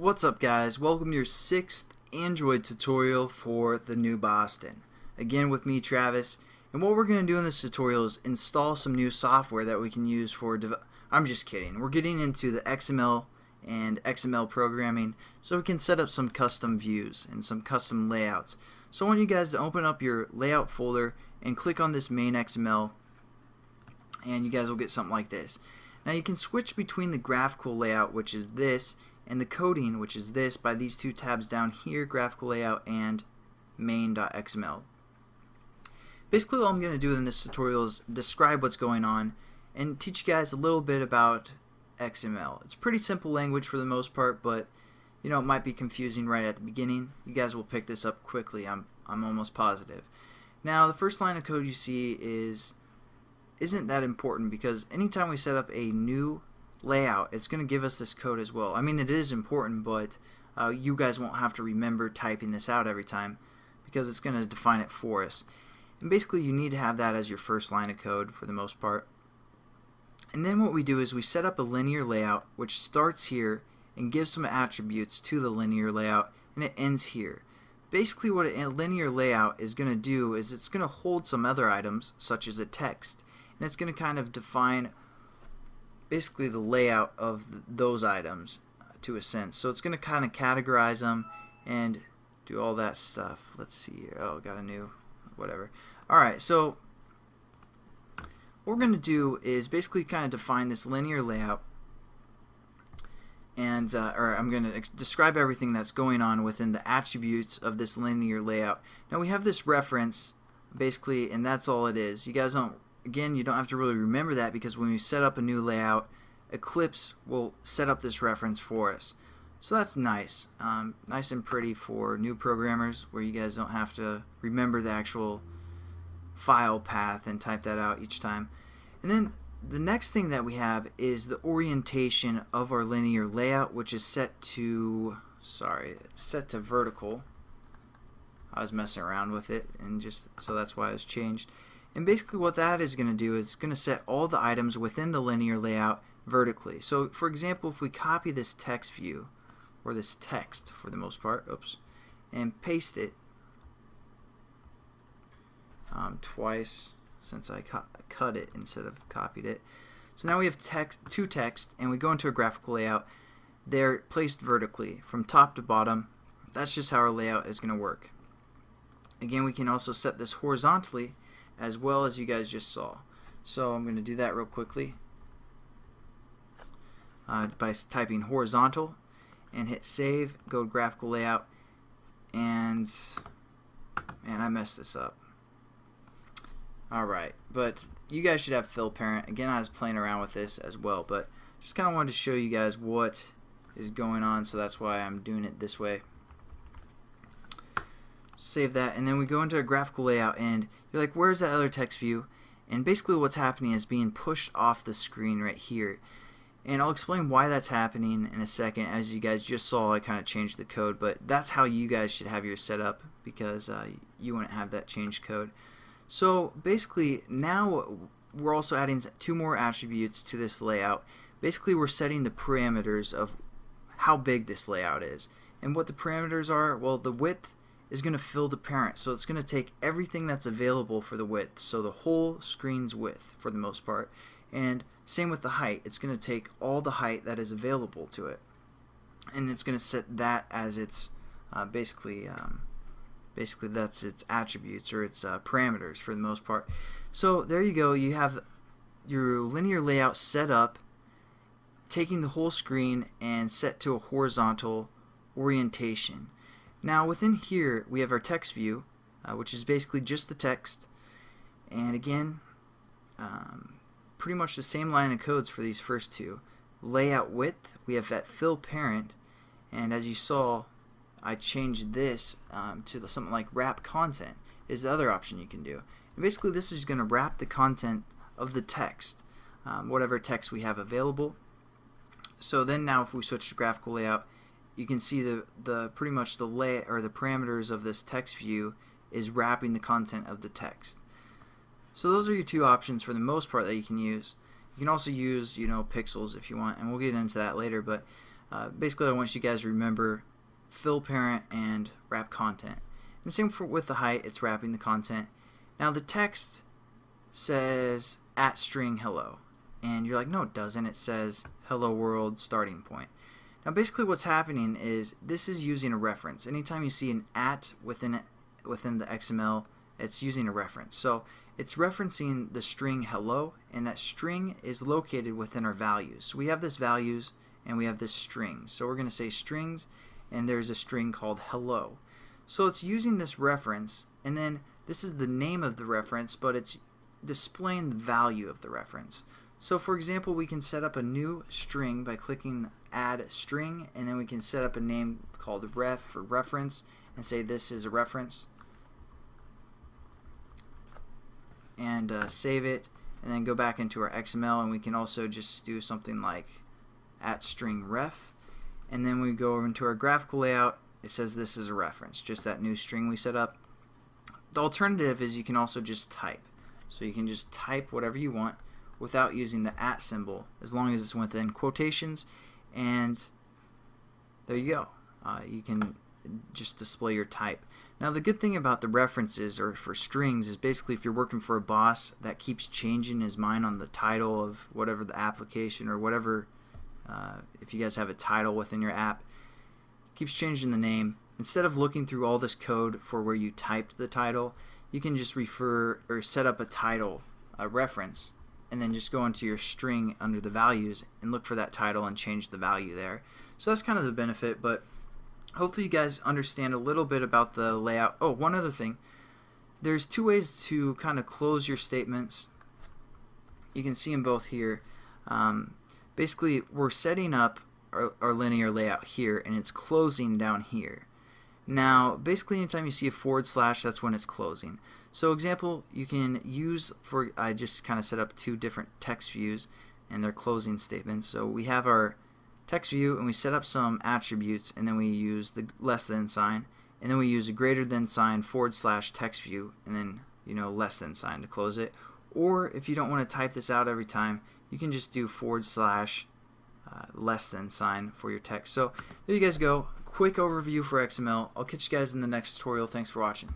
What's up guys, welcome to your 6th Android tutorial for the new Boston. Again with me Travis, and what we're going to do in this tutorial is install some new software that we can use for I'm just kidding. We're getting into the XML and XML programming so we can set up some custom views and some custom layouts. So I want you guys to open up your layout folder and click on this main XML and you guys will get something like this. Now you can switch between the graphical layout, which is this, and the coding, which is this, by these two tabs down here, graphical layout and main.xml. Basically all I'm going to do in this tutorial is describe what's going on and teach you guys a little bit about XML. It's pretty simple language for the most part, but you know, it might be confusing right at the beginning. You guys will pick this up quickly, I'm almost positive. Now the first line of code you see isn't that important, because anytime we set up a new layout, it's going to give us this code as well. I mean, it is important, but you guys won't have to remember typing this out every time because it's going to define it for us. And basically you need to have that as your first line of code for the most part. And then what we do is we set up a linear layout which starts here and gives some attributes to the linear layout, and it ends here. Basically what a linear layout is going to do is it's going to hold some other items such as a text, and it's going to kind of define basically the layout of those items to a sense. So it's going to kind of categorize them and do all that stuff. Let's see here. Oh, got a new whatever. Alright, so what we're going to do is basically kind of define this linear layout, and or I'm going to describe everything that's going on within the attributes of this linear layout. Now we have this reference basically, and that's all it is. You guys don't Again, you don't have to really remember that, because when we set up a new layout, Eclipse will set up this reference for us. So that's nice. Nice and pretty for new programmers, where you guys don't have to remember the actual file path and type that out each time. And then the next thing that we have is the orientation of our linear layout, which is set to vertical. I was messing around with it, and so that's why it's changed. And basically what that is going to do is it's going to set all the items within the linear layout vertically. So for example, if we copy this text view, or this text for the most part, and paste it twice, since I cut it instead of copied it. So now we have two text, and we go into a graphical layout. They're placed vertically from top to bottom. That's just how our layout is going to work. Again, we can also set this horizontally, as well as you guys just saw. So I'm going to do that real quickly by typing horizontal and hit save, go to graphical layout, and I messed this up. Alright, but you guys should have fill parent. Again, I was playing around with this as well, but just kind of wanted to show you guys what is going on, so that's why I'm doing it this way. Save that, and then we go into a graphical layout, and you're like, where's that other text view? And basically what's happening is being pushed off the screen right here. And I'll explain why that's happening in a second. As you guys just saw, I kind of changed the code, but that's how you guys should have your setup, because you wouldn't have that changed code. So basically now we're also adding two more attributes to this layout. Basically we're setting the parameters of how big this layout is. And what the parameters are, well, the width is going to fill the parent, so it's going to take everything that's available for the width, so the whole screen's width for the most part. And same with the height, it's going to take all the height that is available to it, and it's going to set that as its basically that's its attributes, or its parameters for the most part. So there you go, you have your linear layout set up, taking the whole screen and set to a horizontal orientation. Now within here we have our text view, which is basically just the text, and again pretty much the same line of codes for these first two. Layout width, we have that fill parent, and as you saw I changed this to something like wrap content is the other option you can do. And basically this is going to wrap the content of the text, whatever text we have available. So then now if we switch to graphical layout, you can see the pretty much the parameters of this text view is wrapping the content of the text. So those are your two options for the most part that you can use. You can also use, pixels if you want, and we'll get into that later. But Basically, I want you guys to remember fill parent and wrap content. And same with the height, it's wrapping the content. Now the text says @string hello, and you're like, no it doesn't, it says hello world starting point. Now basically what's happening is this is using a reference. Anytime you see an within the XML, it's using a reference. So it's referencing the string hello, and that string is located within our values. So we have this values and we have this strings. So we're going to say strings, and there's a string called hello. So it's using this reference, and then this is the name of the reference, but it's displaying the value of the reference. So for example, we can set up a new string by clicking add string, and then we can set up a name called ref for reference and say this is a reference, and save it, and then go back into our XML, and we can also just do something like @string ref, and then we go over into our graphical layout. It says this is a reference, just that new string we set up. The alternative is you can also just type. So you can just type whatever you want without using the @ symbol, as long as it's within quotations, and there you go. You can just display your type. Now the good thing about the references or for strings is basically if you're working for a boss that keeps changing his mind on the title of whatever the application or whatever, if you guys have a title within your app, keeps changing the name, instead of looking through all this code for where you typed the title, you can just refer or set up a title, a reference, and then just go into your string under the values and look for that title and change the value there. So that's kind of the benefit, but hopefully you guys understand a little bit about the layout. Oh, one other thing. There's two ways to kind of close your statements. You can see them both here. Basically, we're setting up our linear layout here, and it's closing down here. Now, basically, anytime you see a /, that's when it's closing. So, example, you can use I just kind of set up two different text views and their closing statements. So we have our text view, and we set up some attributes, and then we use the less than sign, and then we use a greater than sign / text view, and then less than sign to close it. Or if you don't want to type this out every time, you can just do / less than sign for your text. So there you guys go. Quick overview for XML. I'll catch you guys in the next tutorial. Thanks for watching.